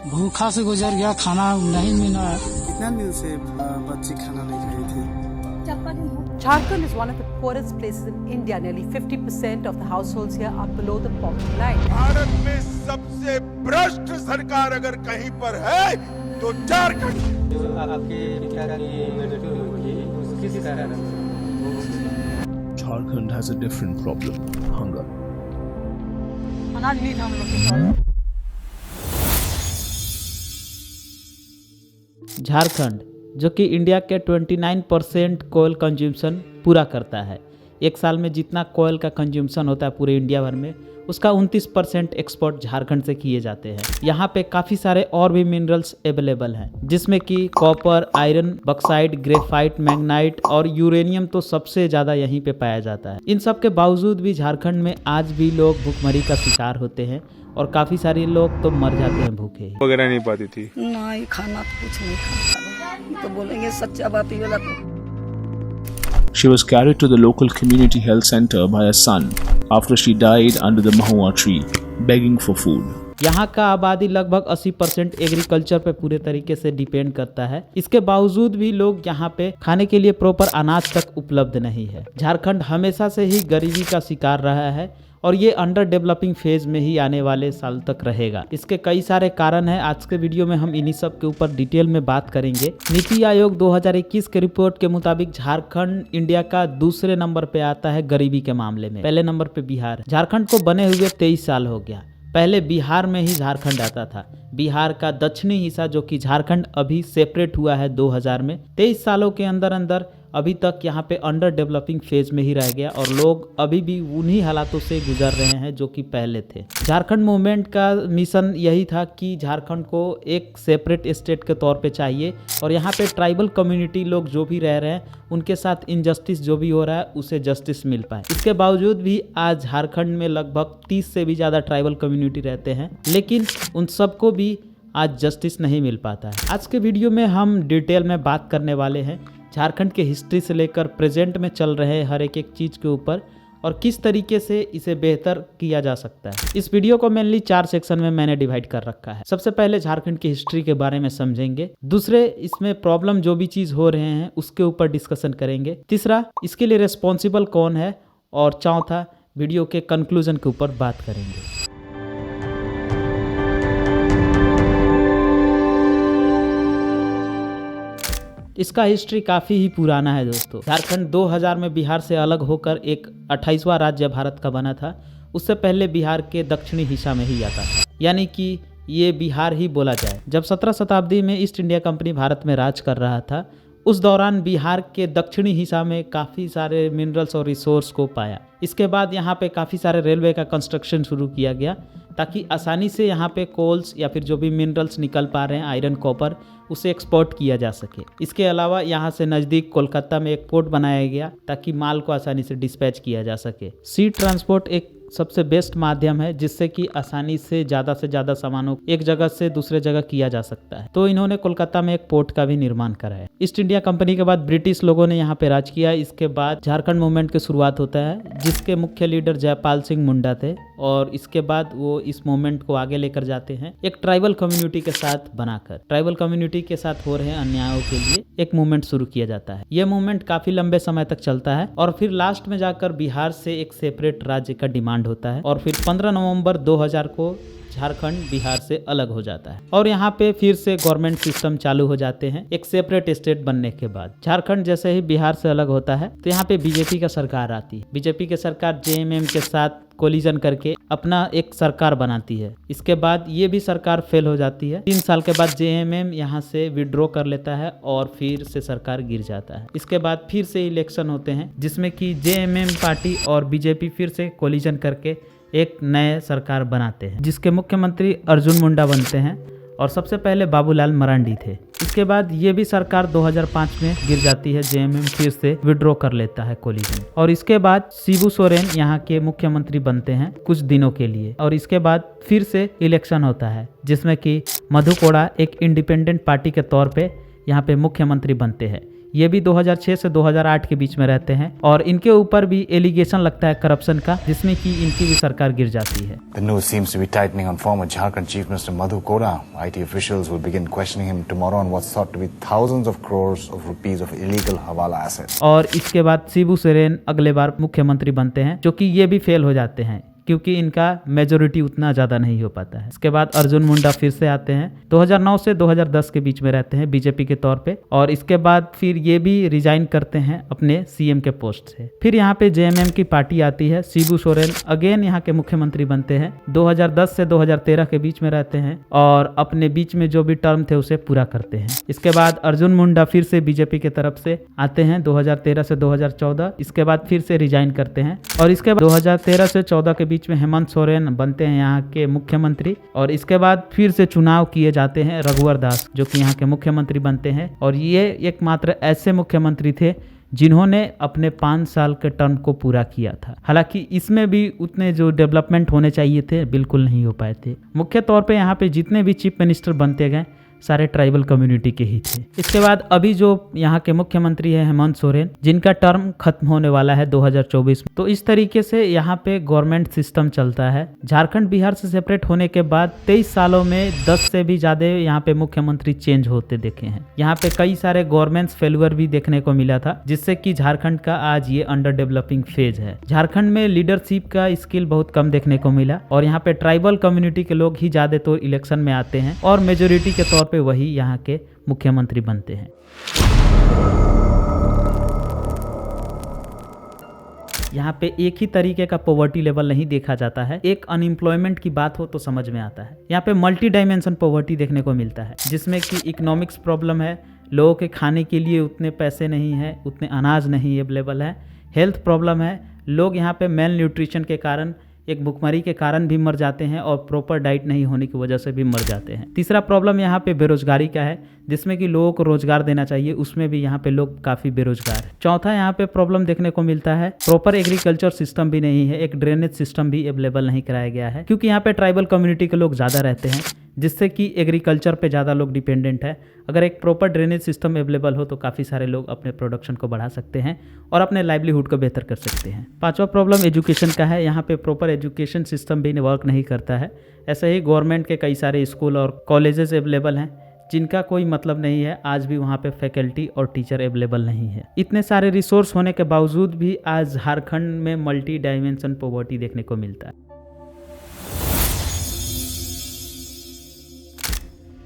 भूखा से गुजर गया, खाना नहीं मिला। कितना दिन से बच्चे खाना नहीं खाए थे? Jharkhand is one of the poorest places in India. Nearly 50% of the households here are below the poverty line. Bharat में सबसे भ्रष्ट सरकार अगर कहीं पर है तो झारखंड। आपके पिता की मृत्यु हुई किस कारण? Jharkhand has a different problem, hunger. अनाज नहीं था हम लोग के पास। झारखंड जो कि इंडिया के 29% कोयल कंज्यूमशन पूरा करता है। एक साल में जितना कोयल का कंज्यूमशन होता है पूरे इंडिया भर में, उसका 29% एक्सपोर्ट झारखंड से किए जाते हैं। यहाँ पे काफ़ी सारे और भी मिनरल्स अवेलेबल हैं, जिसमें कि copper, iron, bauxite, graphite, Magnite और यूरेनियम तो सबसे ज़्यादा यहीं पे पाया जाता है। इन सब के बावजूद भी झारखंड में आज भी लोग भूखमरी का शिकार होते हैं और काफ़ी सारे लोग तो मर जाते हैं भूखे। वगैरह नहीं पाती थी। नहीं, खाना तो कुछ नहीं खाता। तो बोलेंगे सच्चा बात ही वाला तो। She was carried to the local community health center by her son after she died under the mahua tree, begging for food. यहाँ का आबादी लगभग 80% एग्रीकल्चर पे पूरे तरीके से डिपेंड करता है। इसके बावजूद भी लोग यहाँ पे खाने के लिए प्रॉपर अनाज तक उपलब्ध नहीं है। झारखंड हमेशा से ही गरीबी का शिकार रहा है और ये अंडर डेवलपिंग फेज में ही आने वाले साल तक रहेगा। इसके कई सारे कारण हैं। आज के वीडियो में हम इन्हीं सब के ऊपर डिटेल में बात करेंगे। नीति आयोग 2021 के रिपोर्ट के मुताबिक झारखंड इंडिया का दूसरे नंबर पे आता है गरीबी के मामले में। पहले नंबर पे बिहार। झारखंड को बने हुए 23 साल हो गया। पहले बिहार में ही झारखंड आता था। बिहार का दक्षिणी हिस्सा जो कि झारखंड अभी सेपरेट हुआ है 2000 में। 23 सालों के अंदर अंदर अभी तक यहाँ पे अंडर डेवलपिंग फेज में ही रह गया और लोग अभी भी उन्हीं हालातों से गुजर रहे हैं जो कि पहले थे। झारखंड मूवमेंट का मिशन यही था कि झारखंड को एक सेपरेट स्टेट के तौर पे चाहिए और यहाँ पे ट्राइबल कम्युनिटी लोग जो भी रह रहे हैं उनके साथ इनजस्टिस जो भी हो रहा है उसे जस्टिस मिल पाए। इसके बावजूद भी आज झारखंड में लगभग 30 से भी ज़्यादा ट्राइबल कम्युनिटी रहते हैं, लेकिन उन सबको भी आज जस्टिस नहीं मिल पाता है। आज के वीडियो में हम डिटेल में बात करने वाले हैं झारखंड के हिस्ट्री से लेकर प्रेजेंट में चल रहे हर एक चीज़ के ऊपर और किस तरीके से इसे बेहतर किया जा सकता है। इस वीडियो को मेनली 4 सेक्शन में मैंने डिवाइड कर रखा है। सबसे पहले झारखंड की हिस्ट्री के बारे में समझेंगे। दूसरे, इसमें प्रॉब्लम जो भी चीज़ हो रहे हैं उसके ऊपर डिस्कशन करेंगे। तीसरा, इसके लिए रिस्पॉन्सिबल कौन है, और चौथा, वीडियो के कंक्लूजन के ऊपर बात करेंगे। इसका हिस्ट्री काफ़ी ही पुराना है दोस्तों। झारखंड 2000 में बिहार से अलग होकर एक 28वां राज्य भारत का बना था। उससे पहले बिहार के दक्षिणी हिस्सा में ही आता था, यानी कि ये बिहार ही बोला जाए। जब 17 शताब्दी में ईस्ट इंडिया कंपनी भारत में राज कर रहा था, उस दौरान बिहार के दक्षिणी हिस्सा में काफ़ी सारे मिनरल्स और रिसोर्स को पाया। इसके बाद यहाँ पे काफ़ी सारे रेलवे का कंस्ट्रक्शन शुरू किया गया ताकि आसानी से यहाँ पे कोल्स या फिर जो भी मिनरल्स निकल पा रहे हैं, आयरन, कॉपर, उसे एक्सपोर्ट किया जा सके। इसके अलावा यहाँ से नज़दीक कोलकाता में एक पोर्ट बनाया गया ताकि माल को आसानी से डिस्पैच किया जा सके। सी ट्रांसपोर्ट एक सबसे बेस्ट माध्यम है जिससे कि आसानी से ज़्यादा सामानों एक जगह से दूसरे जगह किया जा सकता है। तो इन्होंने कोलकाता में एक पोर्ट का भी निर्माण कराया। ईस्ट इंडिया कंपनी के बाद ब्रिटिश लोगों ने यहाँ पे राज किया। इसके बाद झारखंड मूवमेंट की शुरुआत होता है, जिसके मुख्य लीडर जयपाल सिंह मुंडा थे, और इसके बाद वो इस मूवमेंट को आगे लेकर जाते हैं एक ट्राइबल कम्युनिटी के साथ बनाकर। ट्राइबल कम्युनिटी के साथ हो रहे अन्यायों के लिए एक मूवमेंट शुरू किया जाता है। यह मूवमेंट काफी लंबे समय तक चलता है और फिर लास्ट में जाकर बिहार से एक सेपरेट राज्य का डिमांड होता है और फिर 15 नवंबर 2000 को झारखंड बिहार से अलग हो जाता है और यहाँ पे फिर से गवर्नमेंट सिस्टम चालू हो जाते हैं एक सेपरेट स्टेट बनने के बाद। झारखंड जैसे ही बिहार से अलग होता है तो यहाँ पे बीजेपी का सरकार आती है। बीजेपी की सरकार जेएमएम के साथ कोलिजन करके अपना एक सरकार बनाती है। इसके बाद ये भी सरकार फेल हो जाती है। 3 साल के बाद जेएमएम यहाँ से विड्रॉ कर लेता है और फिर से सरकार गिर जाता है। इसके बाद फिर से इलेक्शन होते हैं जिसमें कि जेएमएम पार्टी और बीजेपी फिर से कोलिजन करके एक नए सरकार बनाते हैं, जिसके मुख्यमंत्री अर्जुन मुंडा बनते हैं और सबसे पहले बाबूलाल मरांडी थे। इसके बाद ये भी सरकार 2005 में गिर जाती है। जेएमएम फिर से विड्रॉ कर लेता है कोलिजन और इसके बाद शिबू सोरेन यहाँ के मुख्यमंत्री बनते हैं कुछ दिनों के लिए और इसके बाद फिर से इलेक्शन होता है जिसमें कि मधु कोड़ा एक इंडिपेंडेंट पार्टी के तौर पे यहाँ पे मुख्यमंत्री बनते हैं। ये भी 2006 से 2008 के बीच में रहते हैं और इनके ऊपर भी एलिगेशन लगता है करप्शन का, जिसमें कि इनकी भी सरकार गिर जाती है। The news seems to be tightening on former Jharkhand Chief Minister Madhu Koda. IT officials will begin questioning him tomorrow on what's thought to be thousands of crores of rupees of illegal hawala assets. और इसके बाद शिबू सोरेन अगले बार मुख्यमंत्री बनते हैं, जो कि ये भी फेल हो जाते हैं क्योंकि इनका मेजोरिटी उतना ज़्यादा नहीं हो पाता है। इसके बाद अर्जुन मुंडा फिर से आते हैं, 2009 से 2010 के बीच में रहते हैं बीजेपी के तौर पे, और इसके बाद फिर ये भी रिजाइन करते हैं अपने सीएम के पोस्ट से। फिर यहाँ पे जेएमएम की पार्टी आती है, शिबू सोरेन अगेन यहाँ के मुख्यमंत्री बनते हैं, 2010 से 2013 के बीच में रहते हैं और अपने बीच में जो भी टर्म थे उसे पूरा करते हैं। इसके बाद अर्जुन मुंडा फिर से बीजेपी की तरफ से आते हैं 2013 से 2014, इसके बाद फिर से रिजाइन करते हैं और इसके बाद 2013 से 14 के बीच में हेमंत सोरेन बनते हैं यहाँ के मुख्यमंत्री और इसके बाद फिर से चुनाव किए जाते हैं रघुवर दास, जो कि यहाँ के मुख्यमंत्री बनते हैं और ये एकमात्र ऐसे मुख्यमंत्री थे जिन्होंने अपने 5 साल के टर्म को पूरा किया था। हालांकि इसमें भी उतने जो डेवलपमेंट होने चाहिए थे बिल्कुल नहीं हो पाए थे। मुख्य तौर पे यहाँ पे जितने भी चीफ मिनिस्टर बनते गए सारे ट्राइबल कम्युनिटी के ही थे। इसके बाद अभी जो यहाँ के मुख्यमंत्री है हेमंत सोरेन, जिनका टर्म खत्म होने वाला है 2024 में। तो इस तरीके से यहाँ पे गवर्नमेंट सिस्टम चलता है। झारखंड बिहार से सेपरेट होने के बाद 23 सालों में 10 से भी ज्यादा यहाँ पे मुख्यमंत्री चेंज होते देखे हैं। यहाँ पे कई सारे गवर्नमेंट्स फेल्यूर भी देखने को मिला था, जिससे कि झारखंड का आज ये अंडर डेवलपिंग फेज है। झारखंड में लीडरशिप का स्किल बहुत कम देखने को मिला और यहाँ पे ट्राइबल कम्युनिटी के लोग ही ज्यादातर इलेक्शन में आते हैं और मेजोरिटी के तौर पे वही यहाँ के मुख्यमंत्री बनते हैं। यहाँ पे एक ही तरीके का पॉवर्टी लेवल नहीं देखा जाता है। एक अनएम्प्लॉयमेंट की बात हो तो समझ में आता है। यहाँ पे मल्टी डायमेंशन पॉवर्टी देखने को मिलता है, जिसमें कि इकोनॉमिक्स प्रॉब्लम है, लोगों के खाने के लिए उतने पैसे नहीं है, उतने अनाज नहीं अवेलेबल है। हेल्थ प्रॉब्लम है, लोग यहाँ पे मेल न्यूट्रिशन के कारण, एक भुखमरी के कारण भी मर जाते हैं और प्रॉपर डाइट नहीं होने की वजह से भी मर जाते हैं। तीसरा प्रॉब्लम यहाँ पे बेरोजगारी का है, जिसमें कि लोगों को रोजगार देना चाहिए, उसमें भी यहाँ पे लोग काफ़ी बेरोजगार है। चौथा यहाँ पे प्रॉब्लम देखने को मिलता है, प्रॉपर एग्रीकल्चर सिस्टम भी नहीं है, एक ड्रेनेज सिस्टम भी अवेलेबल नहीं कराया गया है, क्योंकि यहाँ पे ट्राइबल कम्युनिटी के लोग ज़्यादा रहते हैं, जिससे कि एग्रीकल्चर पे ज़्यादा लोग डिपेंडेंट है। अगर एक प्रॉपर ड्रेनेज सिस्टम अवेलेबल हो तो काफ़ी सारे लोग अपने प्रोडक्शन को बढ़ा सकते हैं और अपने लाइवलीहुड को बेहतर कर सकते हैं। पांचवा प्रॉब्लम एजुकेशन का है, यहाँ पे प्रॉपर एजुकेशन सिस्टम भी वर्क नहीं करता है। ऐसे ही गवर्नमेंट के कई सारे स्कूल और कॉलेजेस अवेलेबल हैं जिनका कोई मतलब नहीं है, आज भी वहाँ पे फैकल्टी और टीचर अवेलेबल नहीं है। इतने सारे रिसोर्स होने के बावजूद भी आज झारखंड में मल्टी डायमेंशन पॉवर्टी देखने को मिलता है।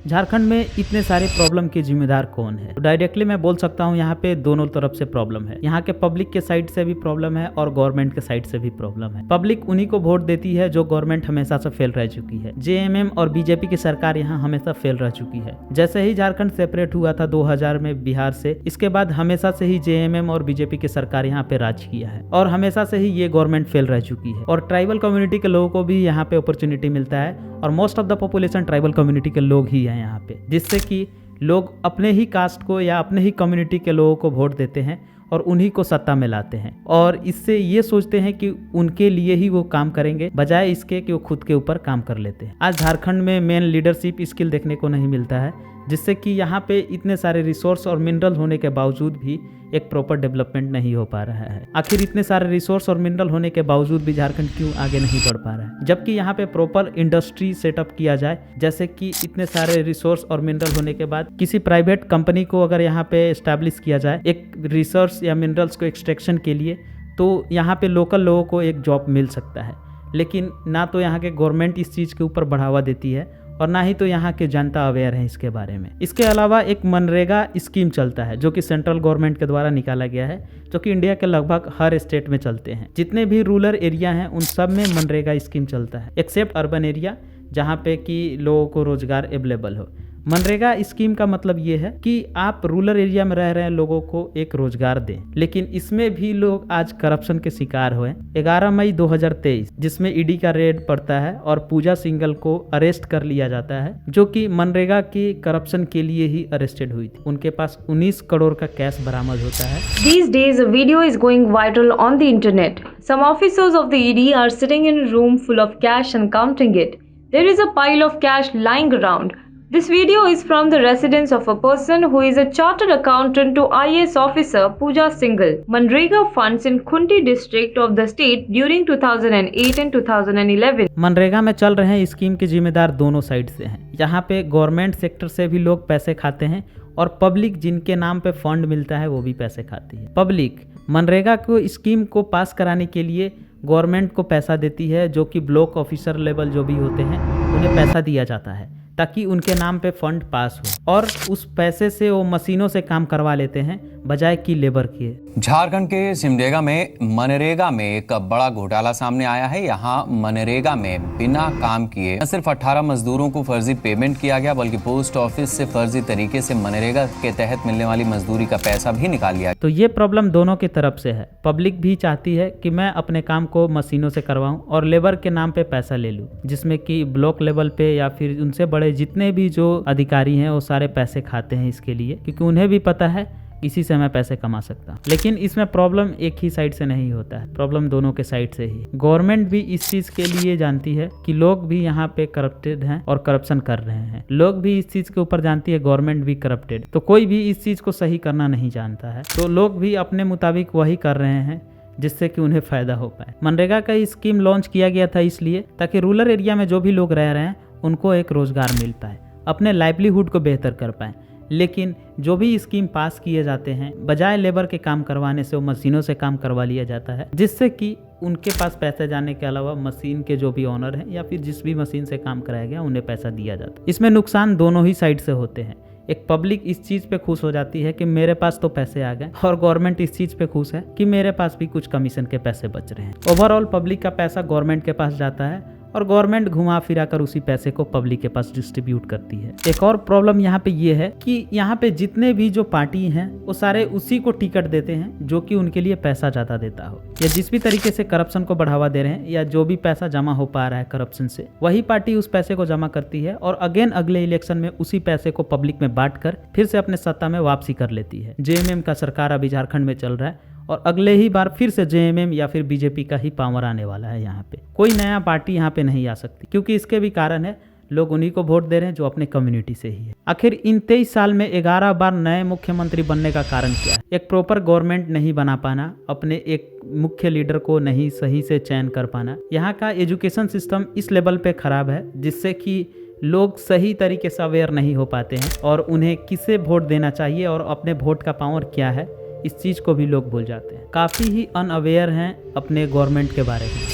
झारखंड में इतने सारे प्रॉब्लम के जिम्मेदार कौन है? तो डायरेक्टली मैं बोल सकता हूँ यहाँ पे दोनों तरफ से प्रॉब्लम है। यहाँ के पब्लिक के साइड से भी प्रॉब्लम है और गवर्नमेंट के साइड से भी प्रॉब्लम है। पब्लिक उन्हीं को वोट देती है जो गवर्नमेंट हमेशा से फेल रह चुकी है। जेएमएम और बीजेपी की सरकार यहाँ हमेशा फेल रह चुकी है। जैसे ही झारखंड सेपरेट हुआ था 2000 में बिहार से, इसके बाद हमेशा से ही जेएमएम और बीजेपी की सरकार यहाँ पे राज किया है और हमेशा से ही ये गवर्नमेंट फेल रह चुकी है। और ट्राइबल कम्युनिटी के लोगों को भी यहाँ पे अपॉर्चुनिटी मिलता है और most of the population tribal community के लोग ही हैं यहाँ पे, जिससे कि लोग अपने ही कास्ट को या अपने ही कम्युनिटी के लोगों को वोट देते हैं और उन्हीं को सत्ता में लाते हैं और इससे ये सोचते हैं कि उनके लिए ही वो काम करेंगे, बजाय इसके कि वो खुद के ऊपर काम कर लेते हैं। आज झारखंड में मेन लीडरशिप स्किल देखने को नहीं मिलता है, जिससे कि यहाँ पे इतने सारे रिसोर्स और मिनरल होने के बावजूद भी एक प्रॉपर डेवलपमेंट नहीं हो पा रहा है। आखिर इतने सारे रिसोर्स और मिनरल होने के बावजूद भी झारखंड क्यों आगे नहीं बढ़ पा रहा है, जबकि यहाँ पे प्रॉपर इंडस्ट्री सेटअप किया जाए। जैसे कि इतने सारे रिसोर्स और मिनरल होने के बाद किसी प्राइवेट कंपनी को अगर यहाँ पे एस्टैब्लिश किया जाए एक रिसोर्स या मिनरल्स को एक्सट्रैक्शन के लिए, तो यहाँ पे लोकल लोगों को एक जॉब मिल सकता है। लेकिन ना तो यहाँ के गवर्नमेंट इस चीज़ के ऊपर बढ़ावा देती है और ना ही तो यहाँ के जनता अवेयर है इसके बारे में। इसके अलावा एक मनरेगा स्कीम चलता है जो कि सेंट्रल गवर्नमेंट के द्वारा निकाला गया है, जो कि इंडिया के लगभग हर स्टेट में चलते हैं। जितने भी रूरल एरिया हैं उन सब में मनरेगा स्कीम चलता है, एक्सेप्ट अर्बन एरिया जहाँ पे कि लोगों को रोजगार अवेलेबल हो। मनरेगा स्कीम का मतलब ये है कि आप रूरल एरिया में रह रहे हैं लोगों को एक रोजगार दें, लेकिन इसमें भी लोग आज करप्शन के शिकार हुए। 11 मई 2023 जिसमें ईडी का रेड पड़ता है और पूजा सिंघल को अरेस्ट कर लिया जाता है, जो कि मनरेगा की करप्शन के लिए ही अरेस्टेड हुई थी। उनके पास 19 करोड़ का कैश बरामद होता है। These days a video is going viral on the internet. Some officers of the ED are sitting in a room full of cash and counting it. There is a pile of cash lying around. This video is from the residence of a person who is a chartered accountant to IAS officer Pooja Singhal. Manrega funds in Khunti district of the state during 2008 and 2011. MNREGA में चल रहे scheme के जिम्मेदार दोनों side से हैं। यहाँ पे गवर्नमेंट सेक्टर से भी लोग पैसे खाते हैं और पब्लिक जिनके नाम पे फंड मिलता है वो भी पैसे खाती है। पब्लिक मनरेगा को स्कीम को पास कराने के लिए गवर्नमेंट को पैसा देती है, जो कि ब्लॉक ऑफिसर लेवल जो भी होते हैं उन्हें पैसा दिया जाता है ताकि उनके नाम पे फंड पास हो, और उस पैसे से वो मशीनों से काम करवा लेते हैं बजाय कि लेबर किए। झारखंड के सिमडेगा में मनरेगा में एक बड़ा घोटाला सामने आया है। यहाँ मनरेगा में बिना काम किए न सिर्फ 18 मजदूरों को फर्जी पेमेंट किया गया, बल्कि पोस्ट ऑफिस से फर्जी तरीके से मनरेगा के तहत मिलने वाली मजदूरी का पैसा भी निकाल लिया। तो ये प्रॉब्लम दोनों की तरफ से है। पब्लिक भी चाहती है कि मैं अपने काम को मशीनों से करवाऊं और लेबर के नाम पे पैसा ले लूं, जिसमें कि ब्लॉक लेवल पे या फिर उनसे बड़े जितने भी जो अधिकारी हैं वो सारे पैसे खाते हैं इसके लिए, क्योंकि उन्हें भी पता है इसी से मैं पैसे कमा सकता हूँ। लेकिन इसमें प्रॉब्लम एक ही साइड से नहीं होता है, प्रॉब्लम दोनों के साइड से ही। गवर्नमेंट भी इस चीज के लिए जानती है कि लोग भी यहाँ पे करप्टेड हैं और करप्शन कर रहे हैं। लोग भी इस चीज के ऊपर जानती है, गवर्नमेंट भी करप्टेड, तो कोई भी इस चीज को सही करना नहीं जानता है। तो लोग भी अपने मुताबिक वही कर रहे हैं जिससे कि उन्हें फायदा हो पाए। मनरेगा का स्कीम लॉन्च किया गया था इसलिए ताकि रूरल एरिया में जो भी लोग रह रहे हैं उनको एक रोजगार मिल पाए, अपने लाइवलीहुड को बेहतर कर पाए। लेकिन जो भी स्कीम पास किए जाते हैं बजाय लेबर के काम करवाने से वो मशीनों से काम करवा लिया जाता है, जिससे कि उनके पास पैसे जाने के अलावा मशीन के जो भी ऑनर हैं या फिर जिस भी मशीन से काम कराया गया उन्हें पैसा दिया जाता है। इसमें नुकसान दोनों ही साइड से होते हैं। एक पब्लिक इस चीज़ पे खुश हो जाती है कि मेरे पास तो पैसे आ गए, और गवर्नमेंट इस चीज़ पे खुश है कि मेरे पास भी कुछ कमीशन के पैसे बच रहे हैं। ओवरऑल पब्लिक का पैसा गवर्नमेंट के पास जाता है और गवर्नमेंट घुमा फिरा कर उसी पैसे को पब्लिक के पास डिस्ट्रीब्यूट करती है। एक और प्रॉब्लम यहाँ पे ये है कि यहाँ पे जितने भी जो पार्टी हैं वो सारे उसी को टिकट देते हैं जो कि उनके लिए पैसा ज़्यादा देता हो, या जिस भी तरीके से करप्शन को बढ़ावा दे रहे हैं या जो भी पैसा जमा हो पा रहा है करप्शन से, वही पार्टी उस पैसे को जमा करती है और अगेन अगले इलेक्शन में उसी पैसे को पब्लिक में बांट कर फिर से अपने सत्ता में वापसी कर लेती है। जेएमएम का सरकार अभी झारखंड में चल रहा है और अगले ही बार फिर से जेएमएम या फिर बीजेपी का ही पावर आने वाला है। यहाँ पे कोई नया पार्टी यहाँ पे नहीं आ सकती, क्योंकि इसके भी कारण है लोग उन्हीं को वोट दे रहे हैं जो अपने कम्युनिटी से ही है। आखिर इन 23 साल में 11 बार नए मुख्यमंत्री बनने का कारण क्या है? एक प्रॉपर गवर्नमेंट नहीं बना पाना, अपने एक मुख्य लीडर को नहीं सही से चयन कर पाना। यहाँ का एजुकेशन सिस्टम इस लेवल पे खराब है जिससे कि लोग सही तरीके से अवेयर नहीं हो पाते हैं और उन्हें किसे वोट देना चाहिए और अपने वोट का पावर क्या है इस चीज़ को भी लोग भूल जाते हैं। काफ़ी ही अनअवेयर हैं अपने गवर्नमेंट के बारे में।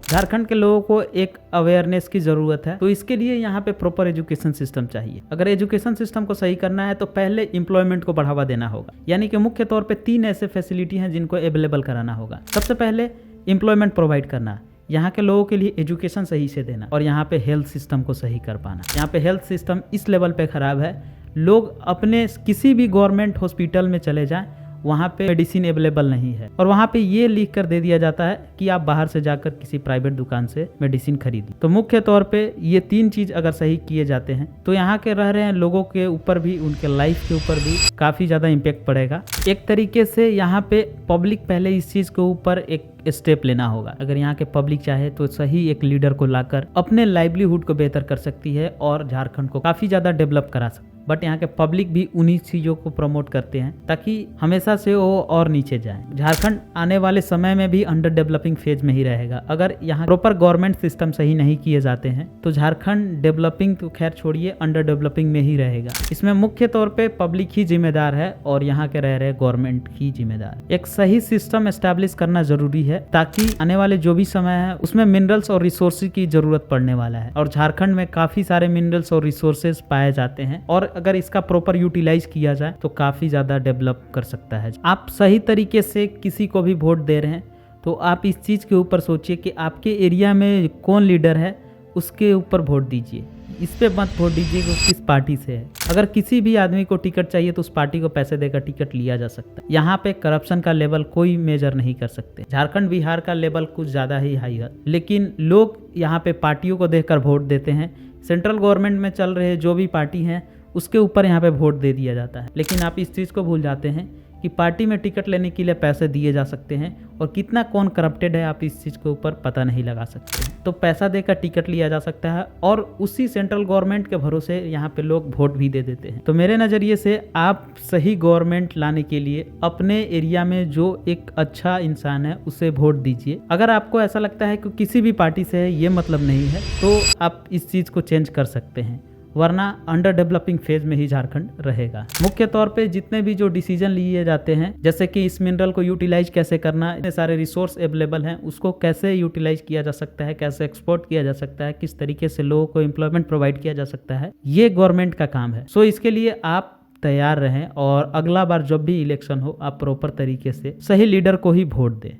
झारखंड के लोगों को एक अवेयरनेस की ज़रूरत है, तो इसके लिए यहाँ पे प्रॉपर एजुकेशन सिस्टम चाहिए। अगर एजुकेशन सिस्टम को सही करना है तो पहले एम्प्लॉयमेंट को बढ़ावा देना होगा, यानी कि मुख्य तौर पे 3 ऐसे फैसिलिटी हैं जिनको अवेलेबल कराना होगा। सबसे पहले एम्प्लॉयमेंट प्रोवाइड करना, यहाँ के लोगों के लिए एजुकेशन सही से देना, और यहाँ पे हेल्थ सिस्टम को सही कर पाना। यहाँ पे हेल्थ सिस्टम इस लेवल पे ख़राब है, लोग अपने किसी भी गवर्नमेंट हॉस्पिटल में चले जाएं वहाँ पे मेडिसिन अवेलेबल नहीं है, और वहाँ पे ये लिख कर दे दिया जाता है कि आप बाहर से जाकर किसी प्राइवेट दुकान से मेडिसिन खरीदिए। तो मुख्य तौर पे ये 3 चीज़ अगर सही किए जाते हैं तो यहाँ के रह रहे हैं लोगों के ऊपर भी, उनके लाइफ के ऊपर भी काफ़ी ज़्यादा इम्पेक्ट पड़ेगा। एक तरीके से यहाँ पे पब्लिक पहले इस चीज़ के ऊपर एक स्टेप लेना होगा। अगर यहाँ के पब्लिक चाहे तो सही एक लीडर को लाकर अपने लाइवलीहुड को बेहतर कर सकती है और झारखंड को काफ़ी ज़्यादा डेवलप करा सकती है। बट यहाँ के पब्लिक भी उन्हीं चीज़ों को प्रमोट करते हैं ताकि हमेशा से वो और नीचे जाए। झारखंड आने वाले समय में भी अंडर डेवलपिंग फेज में ही रहेगा। अगर यहाँ प्रॉपर गवर्नमेंट सिस्टम सही नहीं किए जाते हैं तो झारखंड डेवलपिंग तो खैर छोड़िए, अंडर डेवलपिंग में ही रहेगा। इसमें मुख्य तौर पे पब्लिक ही जिम्मेदार है और यहाँ के रह रहे गवर्नमेंट ही जिम्मेदार। एक सही सिस्टम एस्टैब्लिश करना जरूरी है ताकि आने वाले जो भी समय है उसमें मिनरल्स और रिसोर्सेज की जरूरत पड़ने वाला है, और झारखंड में काफी सारे मिनरल्स और रिसोर्सेज पाए जाते हैं, और अगर इसका प्रॉपर यूटिलाइज किया जाए तो काफी ज्यादा डेवलप कर सकता है। आप सही तरीके से किसी को भी वोट दे रहे हैं तो आप इस चीज के ऊपर सोचिए कि आपके एरिया में कौन लीडर है, उसके ऊपर वोट दीजिए। इस पे मत वोट दीजिए कि किस पार्टी से है। अगर किसी भी आदमी को टिकट चाहिए तो उस पार्टी को पैसे देकर टिकट लिया जा सकता है। यहाँ पे करप्शन का लेवल कोई मेजर नहीं कर सकते। झारखंड बिहार का लेवल कुछ ज़्यादा ही हाई है, लेकिन लोग यहाँ पे पार्टियों को देखकर वोट देते हैं। सेंट्रल गवर्नमेंट में चल रहे जो भी पार्टी हैं उसके ऊपर यहाँ पे वोट दे दिया जाता है, लेकिन आप इस चीज़ को भूल जाते हैं कि पार्टी में टिकट लेने के लिए पैसे दिए जा सकते हैं और कितना कौन करप्टेड है आप इस चीज़ के ऊपर पता नहीं लगा सकते हैं। तो पैसा देकर टिकट लिया जा सकता है और उसी सेंट्रल गवर्नमेंट के भरोसे यहाँ पे लोग वोट भी दे देते हैं। तो मेरे नज़रिए से आप सही गवर्नमेंट लाने के लिए अपने एरिया में जो एक अच्छा इंसान है उसे वोट दीजिए। अगर आपको ऐसा लगता है कि किसी भी पार्टी से ये मतलब नहीं है तो आप इस चीज़ को चेंज कर सकते हैं, वरना अंडर डेवलपिंग फेज में ही झारखंड रहेगा। मुख्य तौर पे जितने भी जो डिसीजन लिए जाते हैं, जैसे कि इस मिनरल को यूटिलाइज कैसे करना, इतने सारे रिसोर्स अवेलेबल हैं, उसको कैसे यूटिलाइज किया जा सकता है, कैसे एक्सपोर्ट किया जा सकता है, किस तरीके से लोगों को एम्प्लॉयमेंट प्रोवाइड किया जा सकता है, ये गवर्नमेंट का काम है। सो इसके लिए आप तैयार रहें और अगला बार जब भी इलेक्शन हो आप प्रॉपर तरीके से सही लीडर को ही वोट दें।